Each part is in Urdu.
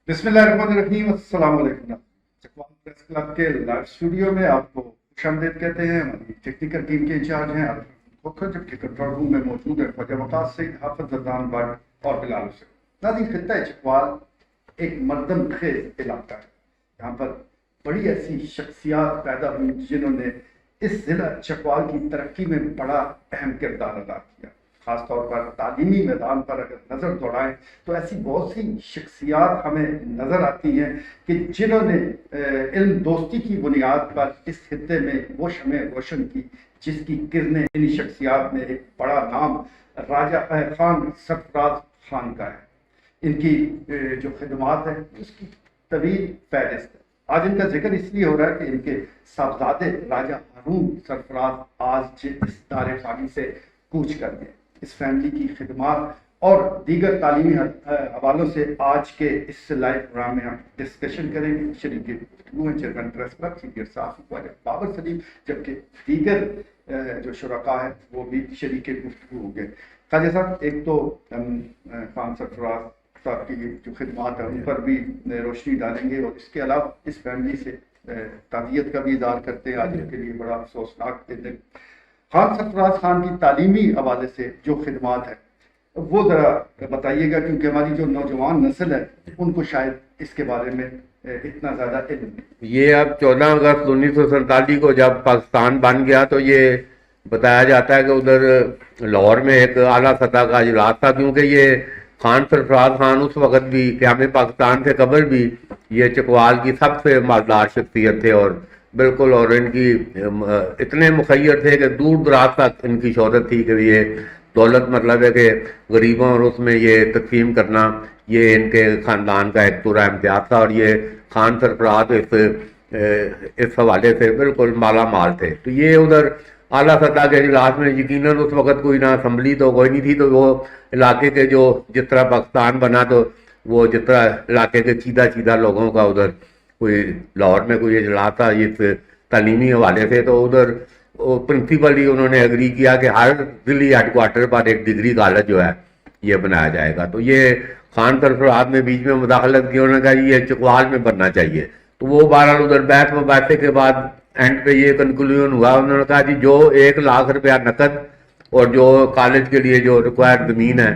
بسم اللہ الرحمن الرحیم. السلام علیکم. چکوال پریس کلب کے لائیو اسٹوڈیو میں آپ کو خوش آمدید کہتے ہیں. ہماری ٹیکنیکل ٹیم کے انچارج ہیں کھوکھر، جبکہ کنٹرول روم میں موجود ہے خواجہ وقاص سعید، حافظ زردان بٹ اور بلال حسین. ناظرین، خطہ چکوال ایک مردم خیز علاقہ ہے. یہاں پر بڑی ایسی شخصیات پیدا ہوئی جنہوں نے اس ضلع چکوال کی ترقی میں بڑا اہم کردار ادا کیا. خاص طور پر تعلیمی میدان پر اگر نظر دوڑائیں تو ایسی بہت سی شخصیات ہمیں نظر آتی ہیں کہ جنہوں نے علم دوستی کی بنیاد پر اس خطے میں وہ شمع روشن کی جس کی کرنیں انہی شخصیات میں ایک بڑا نام راجہ خان سرفراز خان کا ہے. ان کی جو خدمات ہیں اس کی طویل فہرست ہے. آج ان کا ذکر اس لیے ہو رہا ہے کہ ان کے صاحبزادے راجہ ہارون سرفراز آج اس دار فانی سے کوچ کر گئے. اس فیملی کی خدمات اور دیگر تعلیمی حوالوں سے آج کے اس لائیو پروگرام میں ہم ڈسکشن کریں گے. شریک گفتگو ہیں چیئرمین پریس کلب سینئر صحافی خواجہ بابر سلیم، جبکہ دیگر جو شرکاء ہیں وہ بھی شریک گفتگو ہوں گے. خواجہ صاحب، ایک تو ہم خان سرفراز صاحب کی جو خدمات ہیں ان پر بھی روشنی ڈالیں گے، اور اس کے علاوہ اس فیملی سے تعزیت کا بھی اظہار کرتے ہیں. آج ان کے لیے بڑا افسوسناک دن. خان سرفراز خان کی تعلیمی حوالے سے جو خدمات ہیں وہ ذرا بتائیے گا، کیونکہ ہماری جو نوجوان نسل ہے ان کو شاید اس کے بارے میں اتنا زیادہ علم نہیں. یہ اب 14 اگست 1947 کو جب پاکستان بن گیا تو یہ بتایا جاتا ہے کہ ادھر لاہور میں ایک اعلیٰ سطح کا اجلاس تھا، کیونکہ یہ خان سرفراز خان اس وقت بھی قیام پاکستان سے قبل بھی یہ چکوال کی سب سے مالدار شخصیت تھے، اور بالکل، اور ان کی اتنے مخیر تھے کہ دور دراز تک ان کی شہرت تھی کہ یہ دولت مطلب ہے کہ غریبوں اور اس میں یہ تقسیم کرنا یہ ان کے خاندان کا ایک پورا امتیاز تھا. اور یہ خان سرفراز اس حوالے سے بالکل مالا مال تھے. تو یہ ادھر اعلیٰ سطح کے اجلاس میں یقیناً اس وقت کوئی نہ اسمبلی تو کوئی نہیں تھی، تو وہ علاقے کے جو جس طرح پاکستان بنا تو وہ جس طرح علاقے کے چیدہ لوگوں کا ادھر کوئی لاہور میں کوئی اجلاس تھا اس تعلیمی حوالے سے، تو ادھر پرنسپلی انہوں نے اگری کیا کہ ہر ضلعی ہیڈ کوارٹر پر ایک ڈگری کالج جو ہے یہ بنایا جائے گا. تو یہ خان سرفراز نے بیچ میں مداخلت کی، انہوں نے کہا یہ چکوال میں بننا چاہیے. تو وہ بہرحال ادھر بحث مباحثے کے بعد اینڈ پہ یہ کنکلوژن ہوا، انہوں نے کہا جی جو 1 لاکھ روپیہ نقد اور جو کالج کے لیے جو ریکوائرڈ زمین ہے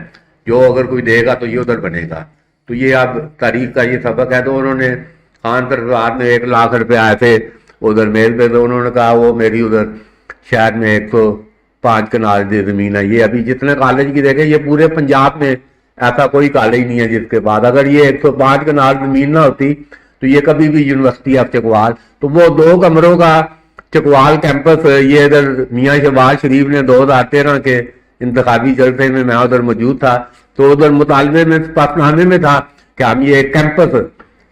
جو اگر کوئی دے گا تو یہ ادھر بنے گا. تو یہ اب تاریخ کا یہ سبق ہے. تو انہوں نے خان سرفراز نے 1 لاکھ روپے آئے تھے ادھر میل پہ، تو انہوں نے کہا وہ میری ادھر شہر میں 105 کنال دی زمین ہے. یہ ابھی جتنے کالج کی دیکھیں یہ پورے پنجاب میں ایسا کوئی کالج نہیں ہے جس کے بعد اگر یہ 105 کنال زمین نہ ہوتی تو یہ کبھی بھی یونیورسٹی آف چکوال. تو وہ 2 کمروں کا چکوال کیمپس یہ ادھر میاں شہباز شریف نے 2013 کے انتخابی جلسے میں میں ادھر موجود تھا، تو ادھر مطالبے میں پاسنامے میں تھا کہ ہم یہ ایک کیمپس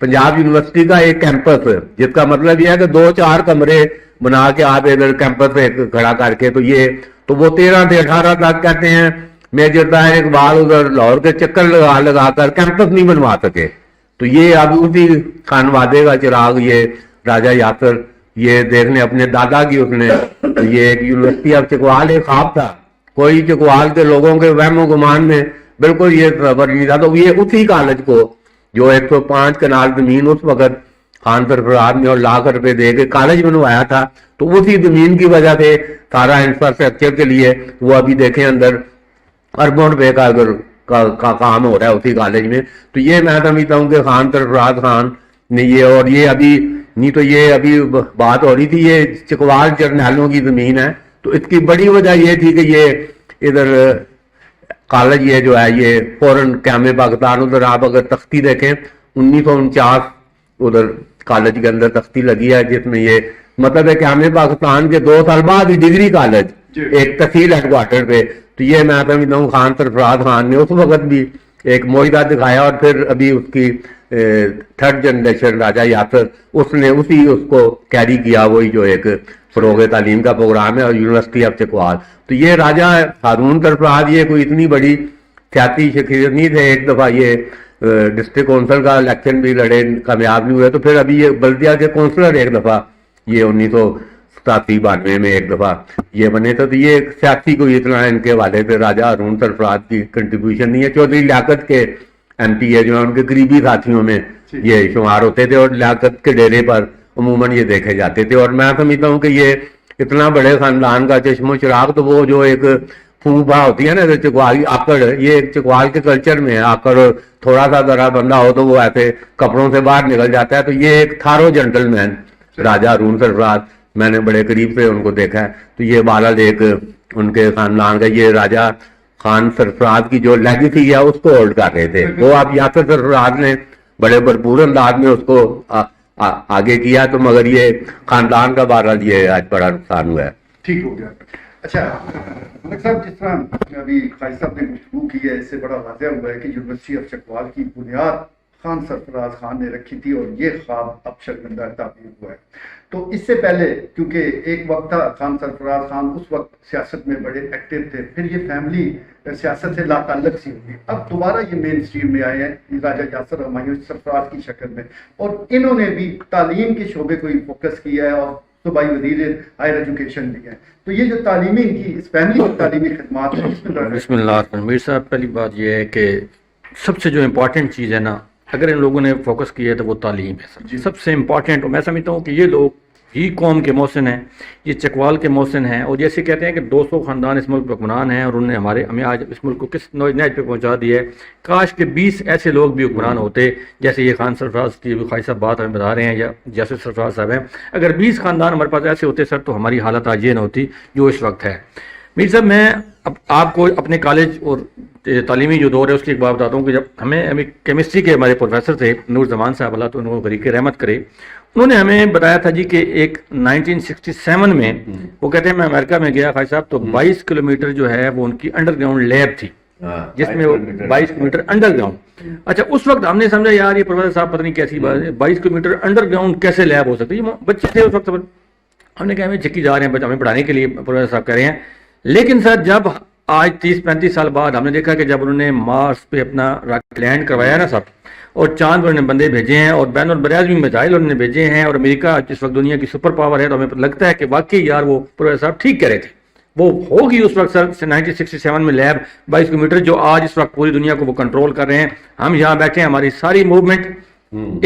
پنجاب یونیورسٹی کا ایک کیمپس جس کا مطلب یہ ہے کہ 2-4 کمرے بنا کے آپ ادھر کیمپس پہ کھڑا کر کے تو وہ 13 سے 18 تک کہتے ہیں میجر طاہر اقبال ادھر لاہور کے چکر لگا کر کیمپس نہیں بنوا سکے. تو یہ اب اسی خانوادے کا چراغ یہ راجہ یاسر یہ دیکھنے اپنے دادا کی اس نے یہ ایک یونیورسٹی آف چکوال ایک خواب تھا، کوئی چکوال کے لوگوں کے وہم و گمان میں بالکل یہ خبر نہیں تھا. تو یہ اسی کالج کو جو 105 کنال زمین اس وقت خان سرفراز نے اور لاکھ روپے دے کے کالج بنوایا تھا، تو اسی زمین کی وجہ سے سارا انفراسٹرکچر کے لیے وہ ابھی دیکھیں اندر اربوں روپے کا اگر کا کام ہو رہا ہے اسی کالج میں. تو یہ میں سمجھتا ہوں کہ خان سرفراز خان نے یہ، اور یہ ابھی نہیں تو یہ ابھی بات ہو رہی تھی یہ چکوال جرنیلوں کی زمین ہے، تو اس کی بڑی وجہ یہ تھی کہ یہ ادھر کالج یہ جو ہے یہ فوراً قیام پاکستان ادھر آپ اگر تختی دیکھیں 1949 ادھر کالج کے اندر تختی لگی ہے جس میں یہ مطلب ہے قیام پاکستان کے 2 سال بعد ہی ڈگری کالج ایک تحصیل ہیڈ کوارٹر پہ. تو یہ میں سمجھتا ہوں خان سرفراز خان نے اس وقت بھی ایک معاہدہ دکھایا، اور پھر ابھی اس کی 3rd جنریشن راجہ یاسر اس نے اس کو کیری کیا، وہی جو ایک فروغ تعلیم کا پروگرام ہے اور یونیورسٹی آف چکوال. تو یہ راجہ ہارون سرفراز یہ کوئی اتنی بڑی سیاسی شخصیت نہیں تھے. ایک دفعہ یہ ڈسٹرکٹ کونسل کا الیکشن بھی لڑے، کامیاب نہیں ہوئے. تو پھر ابھی یہ بلدیہ کے کونسلر ایک دفعہ یہ 1987-92 میں ایک دفعہ یہ بنے تھے. تو یہ سیاسی کوئی اتنا ان کے حوالے سے راجہ ہارون سرفراز کی کنٹریبیوشن نہیں ہے. چودھری لیاقت کے MP ہے, جو ہے ان کے قریبی ساتھیوں میں یہ شمار ہوتے تھے, اور لیاقت کے ڈیرے پر عموماً یہ دیکھے جاتے تھے. اور میں سمجھتا ہوں کہ یہ اتنا بڑے خاندان کا چشم و چراغ, تو وہ جو ایک پھوپھا ہوتی ہے نا چکوال آکڑ, یہ ایک چکوال کے کلچر میں آکڑ, تھوڑا سا ذرا بندہ ہو تو وہ ایسے کپڑوں سے باہر نکل جاتا ہے. تو یہ ایک تھارو جنٹل مین راجہ ہارون سرفراز, میں نے بڑے قریب سے ان کو دیکھا ہے. تو یہ بہرحال ایک ان کے خاندان کا, یہ راجہ خان سرفراز کی جو لیگیسی ہے اس کو ہولڈ کر رہے تھے. وہ اب یاسر سرفراز نے بڑے بھرپور انداز میں اس کو آگے کیا, تو مگر یہ خاندان کا بہرحال یہ آج بڑا نقصان ہوا ہے. ٹھیک ہو گیا. اچھا ملک صاحب, جس طرح ابھی قائد صاحب نے گفتگو کی ہے, اس سے بڑا واضح ہوا ہے کہ یونیورسٹی آف چکوال کی بنیاد خان سرفراز خان نے رکھی تھی, اور یہ خواب اب شرمندہ تعبیر ہوا ہے. تو اس سے پہلے کیونکہ ایک وقت تھا خان سرفراز خان اس وقت سیاست میں بڑے ایکٹیو تھے, پھر یہ فیملی سیاست سے لا تعلق سی ہوئی, اب دوبارہ یہ مین اسٹریم میں آئے ہیں راجہ یاسر ہمایوں سرفراز کی شکل میں, اور انہوں نے بھی تعلیم کے شعبے کو ہی فوکس کیا ہے, اور صوبائی وزیر ہائر ایجوکیشن بھی ہے. تو یہ جو تعلیمی کی اس فیملی کی تعلیمی خدمات ہیں, بسم اللہ الرحمن الرحیم. میر صاحب, پہلی بات یہ ہے کہ سب سے جو امپورٹنٹ چیز ہے نا, اگر ان لوگوں نے فوکس کیا ہے تو وہ تعلیم ہے سر. سب سے امپورٹنٹ, اور میں سمجھتا ہوں کہ یہ لوگ ہی قوم کے محسن ہیں, یہ چکوال کے محسن ہیں. اور جیسے کہتے ہیں کہ 200 خاندان اس ملک پہ حکمران ہیں, اور انہوں نے ہمیں آج اس ملک کو کس نوج پہ پہنچا دیا ہے. کاش کہ 20 ایسے لوگ بھی حکمران ہوتے, جیسے یہ خان سرفراز کی خواہش صاحب بات ہمیں بتا رہے ہیں, یا یاسر سرفراز صاحب ہیں. اگر 20 خاندان ہمارے پاس ایسے ہوتے سر, تو ہماری حالت آج یہ نہ ہوتی جو اس وقت ہے. میر صاحب, میں آپ کو اپنے کالج اور تعلیمی جو دور ہے اس کی ایک بات بتاتا ہوں کہ جب ہمیں کیمسٹری کے ہمارے پروفیسر تھے نور زمان صاحب, اللہ تو ان کو غریق رحمت کرے, انہوں نے ہمیں بتایا تھا جی کہ ایک 1967 میں وہ کہتے ہیں میں امریکہ میں گیا خواہش صاحب, تو 22 کلومیٹر جو ہے وہ ان کی انڈر گراؤنڈ لیب تھی, جس میں 22 کلومیٹر انڈر گراؤنڈ. اچھا, اس وقت ہم نے سمجھا یار یہ پروفیسر صاحب پتہ نہیں کیسی بات ہے, 22 کلومیٹر انڈر گراؤنڈ کیسے لیب ہو سکتی ہے. بچے تھے اس وقت, ہم نے کہا ہمیں چکی جا رہے ہیں ہمیں پڑھانے کے لیے پروفیسر صاحب کہہ رہے ہیں. لیکن سر جب آج 30-35 سال بعد ہم نے دیکھا کہ جب انہوں نے مارس پہ اپنا راکٹ لینڈ کروایا نا صاحب, اور چاند پر انہوں نے بندے بھیجے ہیں, اور بین البراعظمی میزائل انہوں نے بھیجے ہیں, اور امریکہ جس وقت دنیا کی سپر پاور ہے, تو ہمیں لگتا ہے کہ واقعی یار وہ پروفیسر صاحب ٹھیک کہہ رہے تھے. وہ ہوگی اس وقت سر 1967 میں لیب 22 کلومیٹر, جو آج اس وقت پوری دنیا کو وہ کنٹرول کر رہے ہیں. ہم یہاں بیٹھے ہیں, ہماری ساری موومنٹ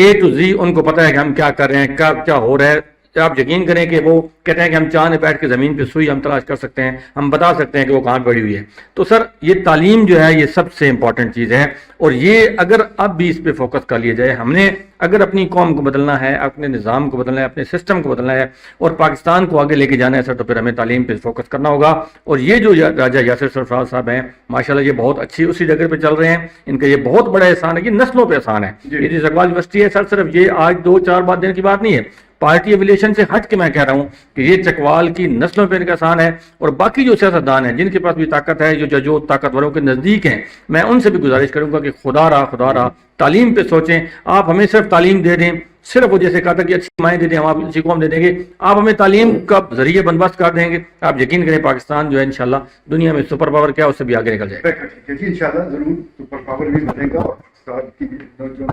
A to Z ان کو پتہ ہے کہ ہم کیا کر رہے ہیں, کیا ہو رہا ہے. آپ یقین کریں کہ وہ کہتے ہیں کہ ہم چاند بیٹھ کے زمین پہ سوئی ہم تلاش کر سکتے ہیں, ہم بتا سکتے ہیں کہ وہ کہاں پڑی ہوئی ہے. تو سر یہ تعلیم جو ہے یہ سب سے امپورٹنٹ چیز ہے, اور یہ اگر اب بھی اس پہ فوکس کر لیا جائے, ہم نے اگر اپنی قوم کو بدلنا ہے, اپنے نظام کو بدلنا ہے, اپنے سسٹم کو بدلنا ہے, اور پاکستان کو آگے لے کے جانا ہے سر, تو پھر ہمیں تعلیم پہ فوکس کرنا ہوگا. اور یہ جو راجہ یاسر سرفراز صاحب ہیں ماشاءاللہ, یہ بہت اچھی اسی جگہ پہ چل رہے ہیں. ان کا یہ بہت بڑا احسان ہے, یہ نسلوں پہ احسان ہے. یہ جو چکوال یونیورسٹی ہے سر, صرف یہ آج 2-4 بات دینے کی بات نہیں ہے, پارٹی ایفیلیشن سے ہٹ کے میں کہہ رہا ہوں کہ یہ چکوال کی نسلوں پہ ان کا احسان ہے. اور باقی جو سیاستدان ہیں جن کے پاس بھی طاقت ہے, جو طاقتوروں کے نزدیک ہیں, میں ان سے بھی گزارش کروں گا کہ خدا رہا تعلیم پہ سوچیں. آپ ہمیں صرف تعلیم دے دیں, صرف وہ جیسے کہا تھا کہ اچھی مائیں دے دیں, ہم آپ اسی کو ہم دے دیں گے. آپ ہمیں تعلیم کا ذریعہ بندوبست کر دیں گے, آپ یقین کریں پاکستان جو ہے انشاءاللہ دنیا میں سپر پاور کیا اس سے بھی آگے نکل جائے گا. انشاءاللہ ضرور سپر پاور بھی بنے گا, اور پاکستان کی جو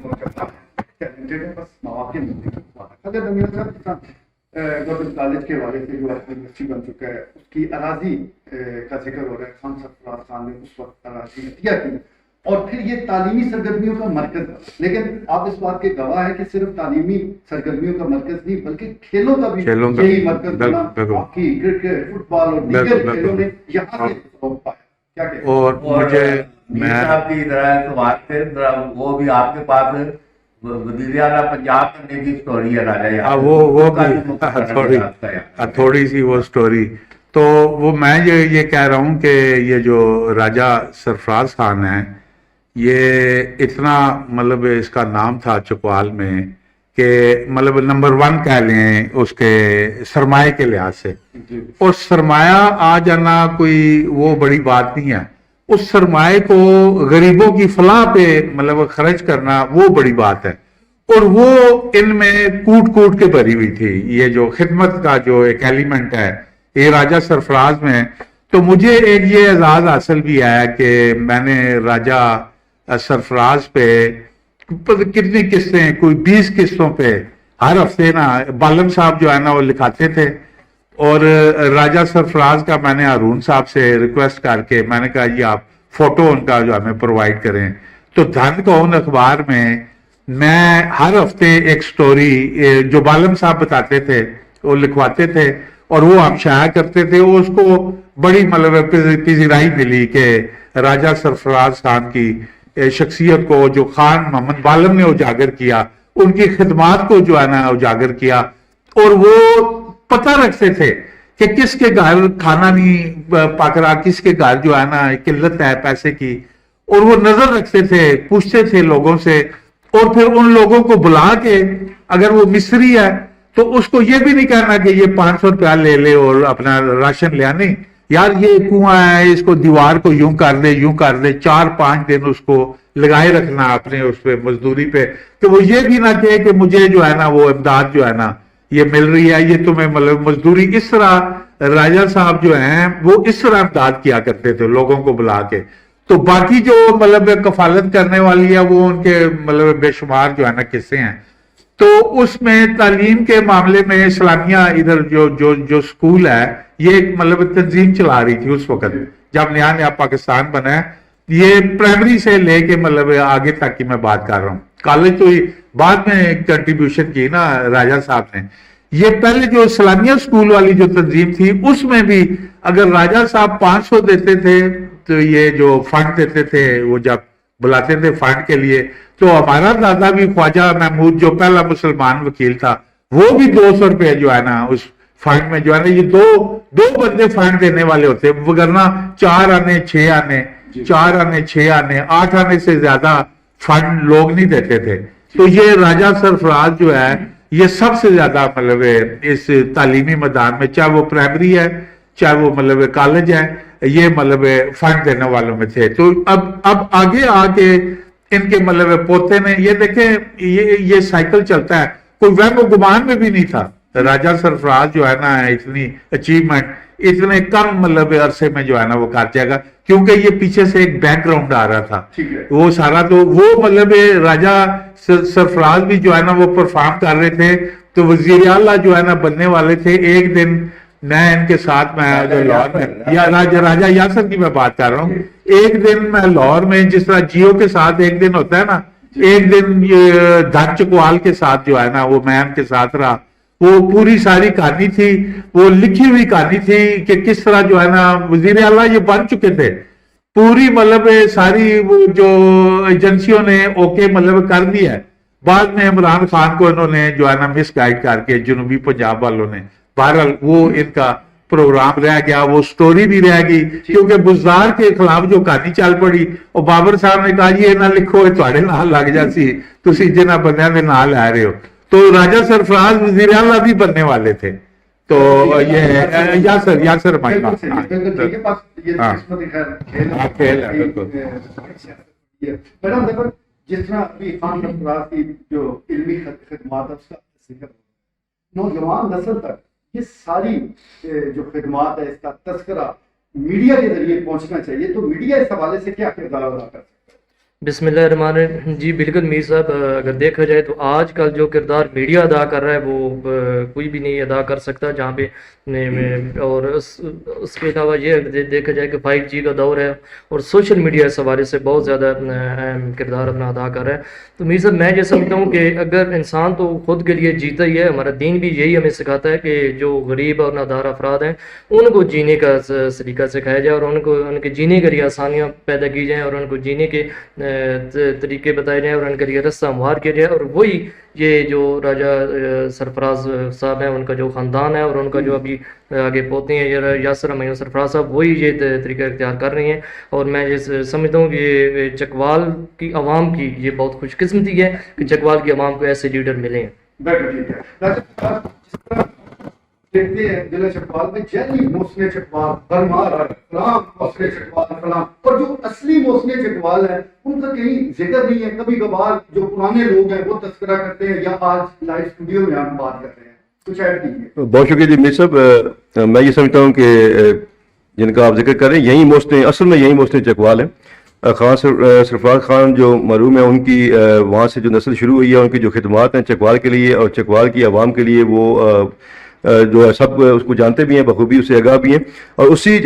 ٹیلنٹڈ ہے, بس مواقع ملنے کی بات ہے. اگر امیر صاحب گورنمنٹ کالج کے حوالے سے جو یونیورسٹی بن چکا ہے, اس کی اراضی کا ذکر ہو رہا ہے. خان سرفراز خان نے اس وقت اراضی عطیہ کی, اور پھر یہ تعلیمی سرگرمیوں کا مرکز تھا. لیکن آپ اس بات کے گواہ ہیں کہ صرف تعلیمی سرگرمیوں کا مرکز نہیں بلکہ کھیلوں کا بھی یہی مرکز بنا. ہاکی, کرکٹ, فٹ بال اور دیگر کھیلوں نے یہاں سے فروغ پایا. کیا کہتے ہیں؟ اور مجھے میں آپ کی وہ بھی آپ کے پاس وزیر اعلیٰ پنجاب کرنے کی سٹوری ہے راجہ, وہ تھوڑی سی وہ سٹوری. تو وہ میں یہ کہہ رہا ہوں کہ یہ جو راجہ سرفراز خان ہیں, یہ اتنا مطلب اس کا نام تھا چکوال میں کہ مطلب نمبر 1 کہہ لیں اس کے سرمایہ کے لحاظ سے. اور سرمایہ آ جانا کوئی وہ بڑی بات نہیں ہے, اس سرمایہ کو غریبوں کی فلاح پہ مطلب خرچ کرنا وہ بڑی بات ہے. اور وہ ان میں کوٹ کے بھری ہوئی تھی, یہ جو خدمت کا جو ایک ایلیمنٹ ہے یہ راجہ سرفراز میں. تو مجھے ایک یہ اعزاز حاصل بھی آیا کہ میں نے راجہ سرفراز پہ کتنی قسطیں, کوئی 20 قسطوں پہ ہر ہفتے نا بالم صاحب جو ہے نا وہ لکھاتے تھے. اور راجہ سرفراز کا میں نے ہارون صاحب سے ریکویسٹ کر کے میں نے کہا یہ آپ فوٹو ان کا جو ہمیں پرووائڈ کریں. تو دھن قوم اخبار میں ہر ہفتے ایک سٹوری جو بالم صاحب بتاتے تھے وہ لکھواتے تھے اور وہ ہم شائع کرتے تھے. اس کو بڑی مطلب پذیرائی ملی کہ راجہ سرفراز خان کی شخصیت کو جو خان محمد بالم نے اجاگر کیا, ان کی خدمات کو جو ہے نا اجاگر کیا, اور وہ پتہ رکھتے تھے کہ کس کے گھر کھانا نہیں پک رہا, کس کے گھر جو ہے نا قلت ہے پیسے کی, اور وہ نظر رکھتے تھے, پوچھتے تھے لوگوں سے, اور پھر ان لوگوں کو بلا کے اگر وہ مصری ہے تو اس کو یہ بھی نہیں کہنا کہ یہ 500 روپیہ لے لے اور اپنا راشن لے آنے, یار یہ کنواں ہے اس کو دیوار کو یوں کر دے یوں کر دے, 4-5 دن اس کو لگائے رکھنا اپنے اس پہ مزدوری پہ, کہ وہ یہ بھی نہ کہے کہ مجھے جو ہے نا وہ امداد جو ہے نا یہ مل رہی ہے, یہ تمہیں مطلب مزدوری. اس طرح راجہ صاحب جو ہیں وہ اس طرح امداد کیا کرتے تھے لوگوں کو بلا کے. تو باقی جو مطلب کفالت کرنے والی ہے وہ ان کے مطلب بے شمار جو ہے نا قصے ہیں. تو اس میں تعلیم کے معاملے میں اسلامیہ ادھر جو سکول ہے یہ ایک مطلب تنظیم چلا رہی تھی اس وقت جب نیا پاکستان بنا ہے. یہ پرائمری سے لے کے مطلب آگے تک کی میں بات کر رہا ہوں. کالج تو بعد میں کنٹریبیوشن کی نا راجہ صاحب نے. یہ پہلے جو اسلامیہ سکول والی جو تنظیم تھی اس میں بھی اگر راجہ صاحب 500 دیتے تھے تو یہ جو فنڈ دیتے تھے وہ جب بلاتے تھے فنڈ کے لیے, تو ہمارا دادا بھی خواجہ محمود جو پہلا مسلمان وکیل تھا وہ بھی 200 روپے جو ہے نا اس فنڈ میں جو ہے نا, یہ دو بندے فنڈ دینے والے ہوتے, وگرنہ 4 آنے 6 آنے 4 آنے 6 آنے 8 آنے سے زیادہ فنڈ لوگ نہیں دیتے تھے. تو یہ راجہ سرفراز جو ہے یہ سب سے زیادہ مطلب اس تعلیمی میدان میں, چاہے وہ پرائمری ہے چاہے وہ مطلب کالج ہے, یہ مطلب فنڈ دینے والوں میں تھے. تو اب آگے آ کے ان کے مطلب پوتے نے یہ دیکھیں یہ سائیکل چلتا ہے, کوئی وہم و گمان میں بھی نہیں تھا راجہ سرفراز جو ہے نا اتنی اچیومنٹ اتنے کم مطلب عرصے میں جو ہے نا وہ کر جائے گا, کیونکہ یہ پیچھے سے ایک بیک گراؤنڈ آ رہا تھا وہ سارا. تو وہ مطلب راجہ سرفراز بھی جو ہے نا وہ پرفارم کر رہے تھے, تو وزیر اعلیٰ جو ہے نا بننے والے تھے. ایک دن میں ان کے ساتھ میں لاہور میں یا راجہ یاسر کی میں بات کر رہا ہوں, ایک دن میں لاہور میں جس طرح جیو کے ساتھ ایک دن ہوتا ہے نا, ایک دن یہ دھن چکوال کے ساتھ جو ہے نا وہ میں ان کے ساتھ رہا. وہ پوری ساری کہانی تھی, وہ لکھی ہوئی کہانی تھی کہ کس طرح جو ہے نا وزیر اعلیٰ یہ بن چکے تھے, پوری مطلب ساری وہ جو ایجنسیوں نے اوکے مطلب کر دیا ہے. بعد میں عمران خان کو انہوں نے جو ہے نا مس گائیڈ کر کے جنوبی پنجاب والوں نے, بہرحال وہ ان کا پروگرام رہ گیا, وہ سٹوری بھی رہ گئی, کیونکہ بزدار کے خلاف جو کہانی چل پڑی اور بابر صاحب نے کہا یہ نہ لکھو تھوڑے نال لگ جاسی تسی جنہ بندیاں دے نال آ رہے ہو. تو راجہ سرفراز وزیر اعلیٰ بھی بننے والے تھے. تو یہ یاسر جس طرح ابھی خان سرفراز کی جو علمی خدمات ہے اس کا ذکر نوجوان نسل تک یہ ساری جو خدمات ہے اس کا تذکرہ میڈیا کے ذریعے پہنچنا چاہیے. تو میڈیا اس حوالے سے کیا کردار ادا کر سکتا ہے؟ بسم اللہ الرحمن الرحیم. جی بالکل میر صاحب, اگر دیکھا جائے تو آج کل جو کردار میڈیا ادا کر رہا ہے وہ کوئی بھی نہیں ادا کر سکتا جہاں پہ, اور اس کے علاوہ یہ دیکھا جائے کہ 5G کا دور ہے اور سوشل میڈیا اس حوالے سے بہت زیادہ اہم کردار اپنا ادا کر رہا ہے. تو میر صاحب میں یہ سمجھتا ہوں کہ اگر انسان تو خود کے لیے جیتا ہی ہے, ہمارا دین بھی یہی ہمیں سکھاتا ہے کہ جو غریب اور نادار افراد ہیں ان کو جینے کا سلیقہ سکھایا جائے اور ان کے جینے کے لیے آسانیاں پیدا کی جائیں اور ان کو جینے کے طریقے بتائے جائیں اور ان کے لیے رستہ ہموار کیا جائے. اور وہی یہ جو راجہ سرفراز صاحب ہیں ان کا جو خاندان ہے اور ان کا جو ابھی آگے پوتے ہیں یاسر میاں سرفراز صاحب, وہی یہ طریقہ اختیار کر رہی ہیں. اور میں یہ سمجھتا ہوں کہ یہ چکوال کی عوام کی یہ بہت خوش قسمتی ہے کہ چکوال کی عوام کو ایسے لیڈر ملے ہیں. دیکھتے ہیں ضلع چکوال میں جیلی محسن چکوال برمار فلاں محسن چکوال فلاں, اور جو اصلی محسن چکوال ہیں ان کا کہیں ذکر نہیں ہے. کبھی کبھار جو پرانے لوگ ہیں وہ تذکرہ کرتے ہیں یا آج لائیو اسٹوڈیو میں ہم بات کرتے ہیں. کچھ ایڈ کیجیے. بہت شکریہ جی میر صاحب. میں یہ سمجھتا ہوں کہ جن کا آپ ذکر کر رہے ہیں یہی محسن, اصل میں یہی محسن چکوال ہیں. خان سرفراز خان جو مرحوم ہیں ان کی وہاں سے جو نسل شروع ہوئی ہے, ان کی جو خدمات ہیں چکوال کے لیے اور چکوال کی عوام کے لیے وہ جو ہے سب اس کو جانتے بھی ہیں بخوبی، اسے آگاہ بھی ہیں، اور اسی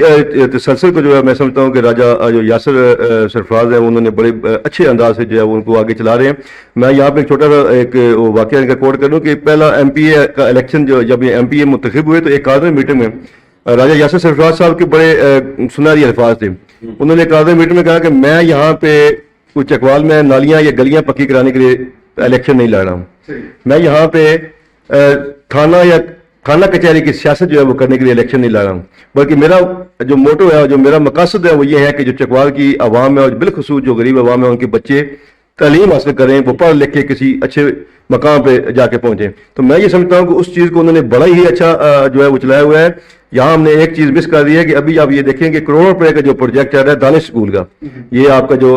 تسلسل کو جو ہے میں سمجھتا ہوں کہ راجہ جو یاسر سرفراز ہیں انہوں نے بڑے اچھے انداز سے جو ہے وہ ان کو آگے چلا رہے ہیں۔ میں یہاں پہ ایک چھوٹا سا ایک واقعہ ان کا کوٹ کر لوں کہ پہلا ایم پی اے کا الیکشن جب یہ ایم پی اے منتخب ہوئے تو ایک کادر میٹنگ میں راجہ یاسر سرفراز صاحب کے بڑے سنہری الفاظ تھے۔ انہوں نے کادر میٹنگ میں کہا کہ میں یہاں پہ کوئی چکوال میں نالیاں یا گلیاں پکی کرانے کے لیے الیکشن نہیں لڑ رہا ہوں، میں یہاں پہ تھانہ کچہری کی سیاست جو ہے وہ کرنے کے لیے الیکشن نہیں لڑ رہا ہوں، بلکہ میرا جو موٹو ہے، جو میرا مقاصد ہے وہ یہ ہے کہ جو چکوال کی عوام ہے اور بالخصوص جو غریب عوام ہے ان کے بچے تعلیم حاصل کریں، وہ پڑھ لکھ کے کسی اچھے مقام پہ جا کے پہنچیں۔ تو میں یہ سمجھتا ہوں کہ اس چیز کو انہوں نے بڑا ہی اچھا جو ہے وہ چلایا ہوا ہے۔ یہاں ہم نے ایک چیز مس کر دی ہے کہ ابھی آپ یہ دیکھیں کہ کروڑوں روپے کا جو پروجیکٹ چل رہا ہے دانش اسکول کا، یہ آپ کا جو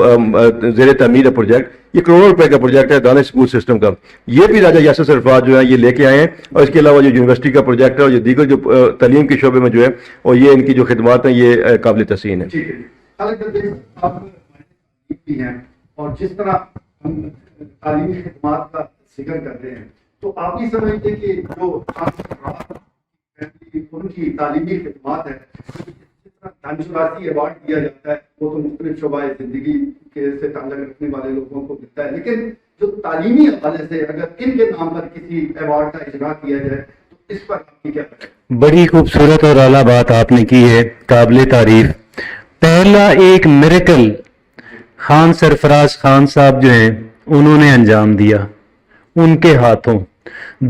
زیر تعمیر ہے پروجیکٹ، یہ کروڑوں روپے کا پروجیکٹ ہے دانش اسکول سسٹم کا، یہ بھی راجہ یاسر سرفراز جو ہے یہ لے کے آئے ہیں، اور اس کے علاوہ جو یونیورسٹی کا پروجیکٹ ہے اور جو دیگر جو تعلیم کے شعبے میں جو ہے اور یہ ان کی جو خدمات ہیں یہ قابل تحسین ہے۔ ٹھیک ہے جی، حالانکہ آپ بھی ہیں اور جس طرح ہم تعلیمی خدمات کا ذکر کرتے ہیں تو آپ ہی سمجھتے کہ جو ان کی تعلیمی خدمات ہے، جس طرح دھن چراسی ایوارڈ دیا جاتا ہے وہ تو مختلف شعبۂ زندگی کے سے تعلق رکھنے والے لوگوں کو ملتا ہے، لیکن جو تعلیمی حوالے سے اگر ان کے نام پر کسی ایوارڈ کا اجرا کیا جائے تو اس پر آپ کی کیا رائے ہے؟ بڑی خوبصورت اور اعلیٰ بات آپ نے کی ہے، قابل تعریف۔ پہلا ایک میریکل خان سرفراز خان صاحب جو ہیں انہوں نے انجام دیا ان کے ہاتھوں،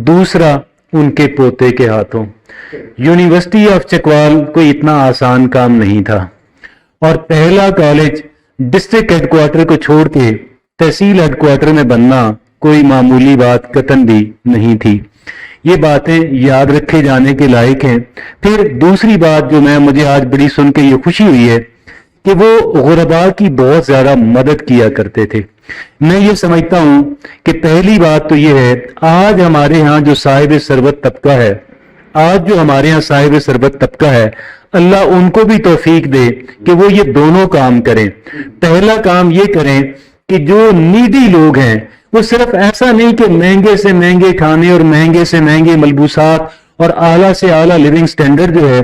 دوسرا ان کے پوتے کے ہاتھوں۔ یونیورسٹی آف چکوال کوئی اتنا آسان کام نہیں تھا، اور پہلا کالج ڈسٹرکٹ ہیڈ کوارٹر کو چھوڑ کے تحصیل ہیڈ کوارٹر میں بننا کوئی معمولی بات قطعاً بھی نہیں تھی۔ یہ باتیں یاد رکھے جانے کے لائق ہیں۔ پھر دوسری بات جو مجھے آج بڑی سن کے یہ خوشی ہوئی ہے کہ وہ غرباء کی بہت زیادہ مدد کیا کرتے تھے۔ میں یہ سمجھتا ہوں کہ پہلی بات تو یہ ہے، آج ہمارے ہاں جو صاحب ثروت طبقہ ہے، اللہ ان کو بھی توفیق دے کہ وہ یہ دونوں کام کریں۔ پہلا کام یہ کریں کہ جو نیڈی لوگ ہیں وہ صرف ایسا نہیں کہ مہنگے سے مہنگے کھانے اور مہنگے سے مہنگے ملبوسات اور اعلیٰ سے اعلیٰ لیونگ سٹینڈرڈ جو ہے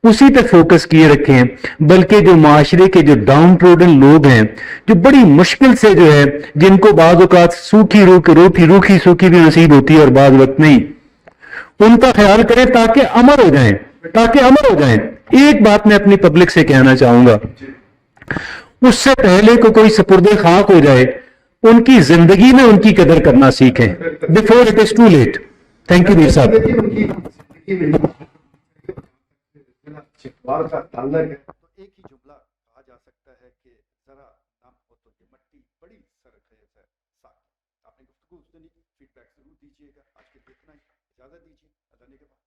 اسی پہ فوکس کیے رکھیں، بلکہ جو معاشرے کے جو ڈاؤن ٹروڈن لوگ ہیں، جو بڑی مشکل سے جو ہے جن کو بعض اوقات سوکھی روکھی سوکھی بھی نصیب ہوتی ہے اور بعض وقت نہیں، ان کا خیال کریں تاکہ امر ہو جائیں۔ ایک بات میں اپنی پبلک سے کہنا چاہوں گا، اس سے پہلے کو کوئی سپرد خاک ہو جائے ان کی زندگی میں ان کی قدر کرنا سیکھیں، before it is too late. Thank you Mir Sahab. Chakwal کا تعلق ہے تو ایک ہی جملہ کہا جا سکتا ہے کہ ذرا نام ہو تو یہ مٹی بڑی سرخیز ہے ساتھ۔ آپ نے گفتگو سنی، فیڈ بیک ضرور دیجیے گا۔ آج کے دیکھنا ہی، اجازت دیجیے، اللہ نے کے بعد